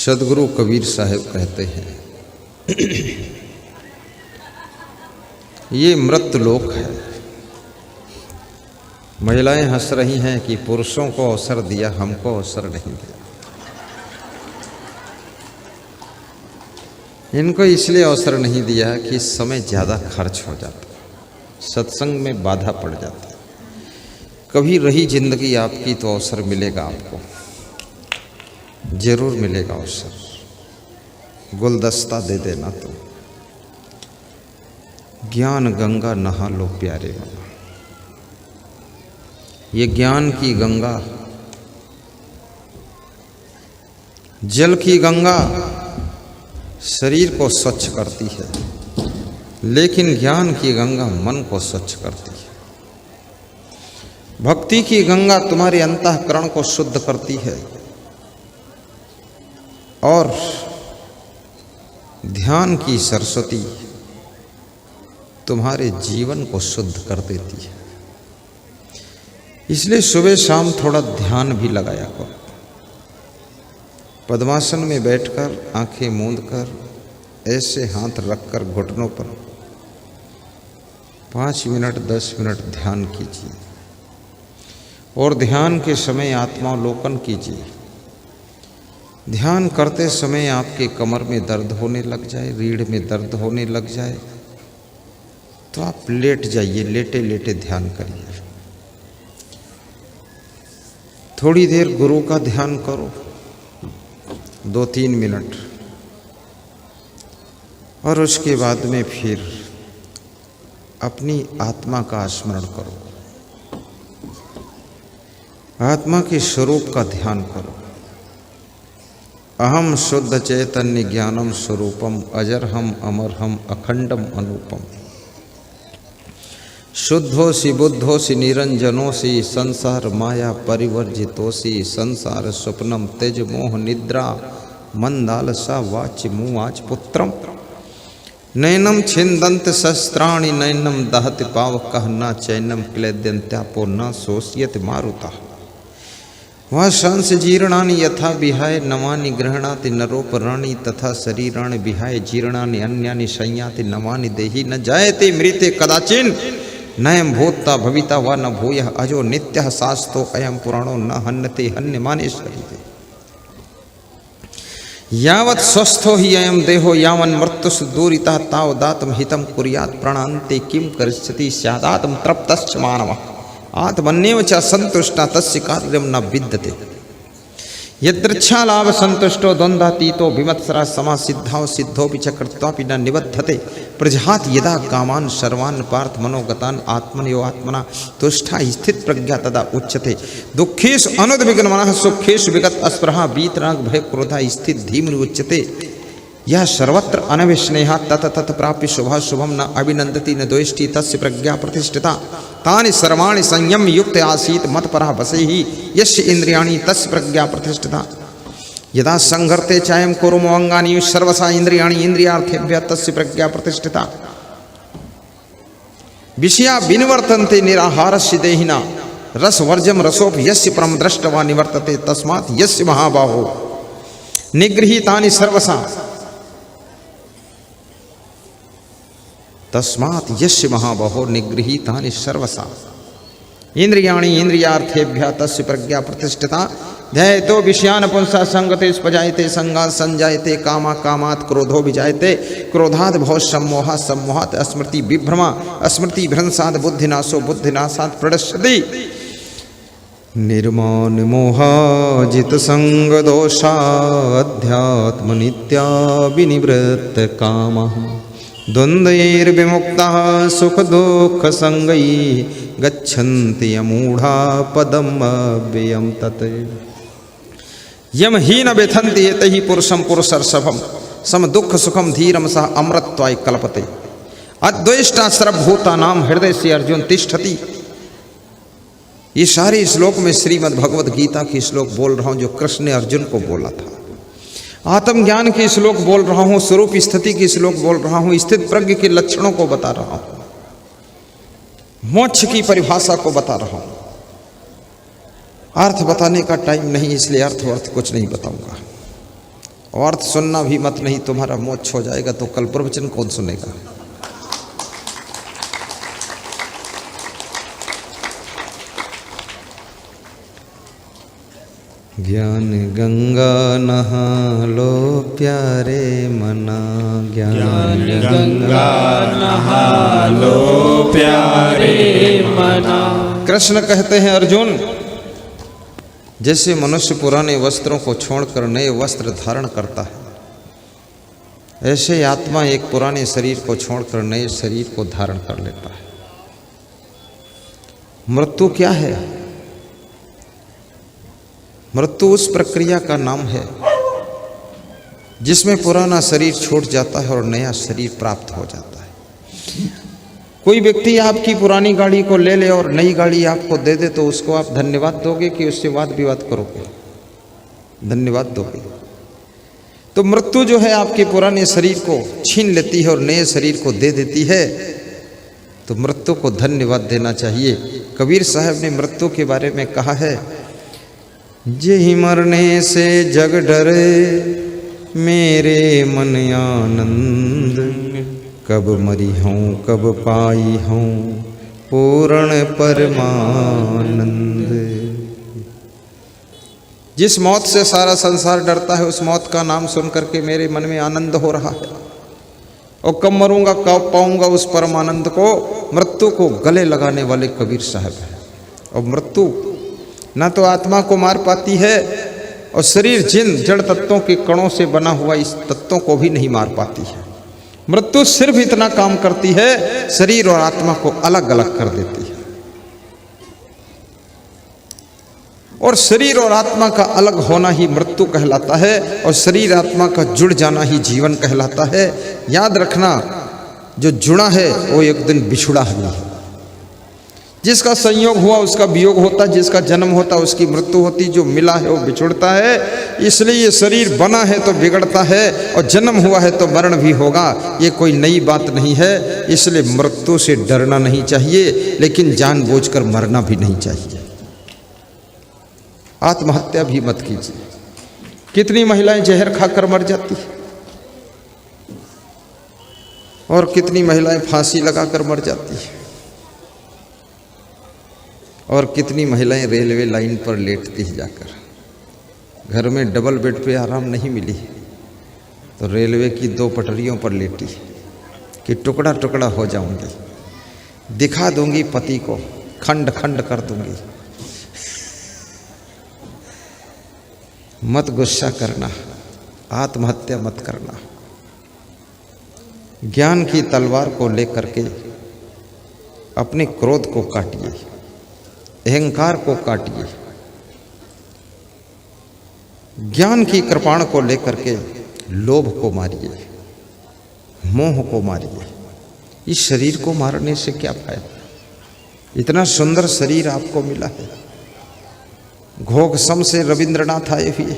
सदगुरु कबीर साहब कहते हैं ये मृत लोक है। महिलाएं हंस रही हैं कि पुरुषों को अवसर दिया, हमको अवसर नहीं दिया। इनको इसलिए अवसर नहीं दिया कि समय ज़्यादा खर्च हो जाता, सत्संग में बाधा पड़ जाती। कभी रही जिंदगी आपकी तो अवसर मिलेगा, आपको जरूर मिलेगा अवसर। गुलदस्ता दे देना तुम। ज्ञान गंगा नहा लो प्यारे बाबा। ये ज्ञान की गंगा, जल की गंगा शरीर को स्वच्छ करती है, लेकिन ज्ञान की गंगा मन को स्वच्छ करती है। भक्ति की गंगा तुम्हारे अंतःकरण को शुद्ध करती है और ध्यान की सरस्वती तुम्हारे जीवन को शुद्ध कर देती है। इसलिए सुबह शाम थोड़ा ध्यान भी लगाया करो। पद्मासन में बैठकर आंखें मूंद कर ऐसे हाथ रखकर घुटनों पर 5 मिनट 10 मिनट ध्यान कीजिए और ध्यान के समय आत्मावलोकन कीजिए। ध्यान करते समय आपके कमर में दर्द होने लग जाए, रीढ़ में दर्द होने लग जाए तो आप लेट जाइए, लेटे लेटे ध्यान करिए। थोड़ी देर गुरु का ध्यान करो, 2-3 मिनट, और उसके बाद में फिर अपनी आत्मा का स्मरण करो, आत्मा के स्वरूप का ध्यान करो। अहम शुद्ध चैतन्य ज्ञानम स्वरूपम अजरहम अमरहम अखंडम अनूपम। शुद्धोसि बुद्धोसि निरंजनोसि संसार माया परिवर्जितोसि संसार स्वप्नम तेज मोह निद्रा मंदालसा वाच मुवाच पुत्रम। नैनम छिंदंत शस्त्राणि नैनम दहति पावकः न चैनम क्लेद्यन्त्यापो न शोष्यति मारुतः। वह सांस जीर्णानि यथा विहाय नवानि गृह्णाति नरोपराणि तथा शरीराणि विहाय जीर्णानि अन्यानि संयाति नवानि देहि। न जायते मृते कदाचिन नयम भूता भविता व न भूयः अजो नित्यः शास्तो अयम पुराणो न हन्यते हन्यमाने शरीरे। यावत् स्वस्थो हि अयम देहो यावन् मृत्युस् दूरितः तावदात्म हितम कुर्यात् प्राणान्ते किं करिष्यति स्यादात्म तृप्तश्च मानवः आत्मन्येव च सन्तुष्टः तस्य कार्यं न विद्यते। यदृच्छालाभ संतुष्टो द्वन्द्वातीतो विमत्सरः समासिद्धौ सिद्धोऽपि च कृत्वापि न निबध्यते। प्रजहाति यदा कामान् सर्वान् पार्थ मनोगतान् आत्मनयो आत्मना तुष्टा स्थित प्रज्ञा तदा उच्यते। दुःखेषु अनुद्विग्नमनः सुखेषु विगत अस्पृहा वीतराग भय क्रोधा स्थित धीमनि उच्यते। यह सर्वत्र अनविस्नेहा तत तत प्राप्य शुभः शुभम न अभिनंदति न द्वेष्टि तस्य प्रज्ञा प्रतिष्ठिता। तानि सर्वाणि संयम युक्त आसीत् मत्परः वसेहि यस्य इंद्रियाणि तस्य प्रज्ञा प्रतिष्ठिता। यदा संघर्ते चायं कुरुमो अंगानि सर्वसा इंद्रियाणि इंद्रियार्थेभ्यः तस्य प्रज्ञा प्रतिष्ठिता। विषया विनिवर्तन्ते निराहारस्य देहिना रसवर्जम रसोपि यस्य परम दृष्टवा निवर्तते। तस्मात् यस्य महाबाहो निगृहीतानि सर्वसा तस्मात् यस्य महाबाहो निगृहीतानि सर्वसा इंद्रियाणि इंद्रियार्थेभ्यः तस्य प्रज्ञा प्रतिष्ठिता। ध्यायतो विषयान् पुंसः संगते स्पजायते संगात् संजायते कामा कामात् क्रोधो विजायते क्रोधात् भवः सम्मोहः सम्मोहात् स्मृति विभ्रमा स्मृति भ्रंशात् बुद्धिनाशो बुद्धिनाशात् प्रणश्यति। निर्माण मोहाजित संग दोषाध्यात्म नित्या विनिवृत्त कामः द्वन्द्वैर्विमुक्तः सुख दुःख संगैः गच्छन्ति यमूढ़ा पदम अव्ययम् तत्। यम हीन व्यथन्ति एतैः पुरुषं पुरुषर्षभम् सम दुःख सुखम धीरम सह अमृतत्वाय कल्पते। अद्वेष्टा सर्वभूतानां हृदय से अर्जुन तिष्ठति। ये सारे श्लोक में श्रीमद् भगवद गीता की श्लोक बोल रहा हूँ जो कृष्ण ने अर्जुन को बोला था। आत्मज्ञान के श्लोक बोल रहा हूँ, स्वरूप स्थिति के श्लोक बोल रहा हूँ, स्थित प्रज्ञ के लक्षणों को बता रहा हूँ, मोक्ष की परिभाषा को बता रहा हूँ। अर्थ बताने का टाइम नहीं, इसलिए अर्थ कुछ नहीं बताऊंगा। अर्थ सुनना भी मत, नहीं तुम्हारा मोक्ष हो जाएगा। तो कल प्रवचन कौन सुनेगा? ज्ञान गंगा नहा लो प्यारे मना, ज्ञान गंगा नहा लो प्यारे मना। कृष्ण कहते हैं अर्जुन, जैसे मनुष्य पुराने वस्त्रों को छोड़कर नए वस्त्र धारण करता है, ऐसे आत्मा एक पुराने शरीर को छोड़कर नए शरीर को धारण कर लेता है। मृत्यु क्या है? मृत्यु उस प्रक्रिया का नाम है जिसमें पुराना शरीर छूट जाता है और नया शरीर प्राप्त हो जाता है। कोई व्यक्ति आपकी पुरानी गाड़ी को ले ले और नई गाड़ी आपको दे दे, तो उसको आप धन्यवाद दोगे कि उससे वाद विवाद करोगे? धन्यवाद दोगे। तो मृत्यु जो है आपके पुराने शरीर को छीन लेती है और नए शरीर को दे देती है, तो मृत्यु को धन्यवाद देना चाहिए। कबीर साहब ने मृत्यु के बारे में कहा है, जेहि मरने से जग डरे मेरे मन आनंद, कब मरी हूँ कब पाई हूँ पूर्ण परमानंद। जिस मौत से सारा संसार डरता है, उस मौत का नाम सुन करके मेरे मन में आनंद हो रहा है, और कब मरूंगा कब पाऊंगा उस परमानंद को। मृत्यु को गले लगाने वाले कबीर साहब हैं। और मृत्यु ना तो आत्मा को मार पाती है, और शरीर जिन जड़ तत्वों के कणों से बना हुआ इस तत्वों को भी नहीं मार पाती है। मृत्यु सिर्फ इतना काम करती है, शरीर और आत्मा को अलग अलग कर देती है। और शरीर और आत्मा का अलग होना ही मृत्यु कहलाता है, और शरीर आत्मा का जुड़ जाना ही जीवन कहलाता है। याद रखना, जो जुड़ा है वो एक दिन बिछुड़ा नहीं है। जिसका संयोग हुआ उसका वियोग होता, जिसका जन्म होता उसकी मृत्यु होती, जो मिला है वो बिछुड़ता है। इसलिए ये शरीर बना है तो बिगड़ता है, और जन्म हुआ है तो मरण भी होगा। ये कोई नई बात नहीं है। इसलिए मृत्यु से डरना नहीं चाहिए, लेकिन जानबूझकर मरना भी नहीं चाहिए। आत्महत्या भी मत कीजिए। कितनी महिलाएं जहर खाकर मर जाती है, और कितनी महिलाएं फांसी लगाकर मर जाती है, और कितनी महिलाएं रेलवे लाइन पर लेटती है जाकर। घर में डबल बेड पे आराम नहीं मिली तो रेलवे की 2 पटरियों पर लेटी कि टुकड़ा टुकड़ा हो जाऊंगी, दिखा दूंगी पति को, खंड खंड कर दूंगी। मत गुस्सा करना, आत्महत्या मत करना। ज्ञान की तलवार को लेकर के अपने क्रोध को काटिए, अहंकार को काटिए। ज्ञान की कृपाण को लेकर के लोभ को मारिए, मोह को मारिए। इस शरीर को मारने से क्या फायदा? इतना सुंदर शरीर आपको मिला है। घोघ सम से रविंद्रनाथ आए हुए,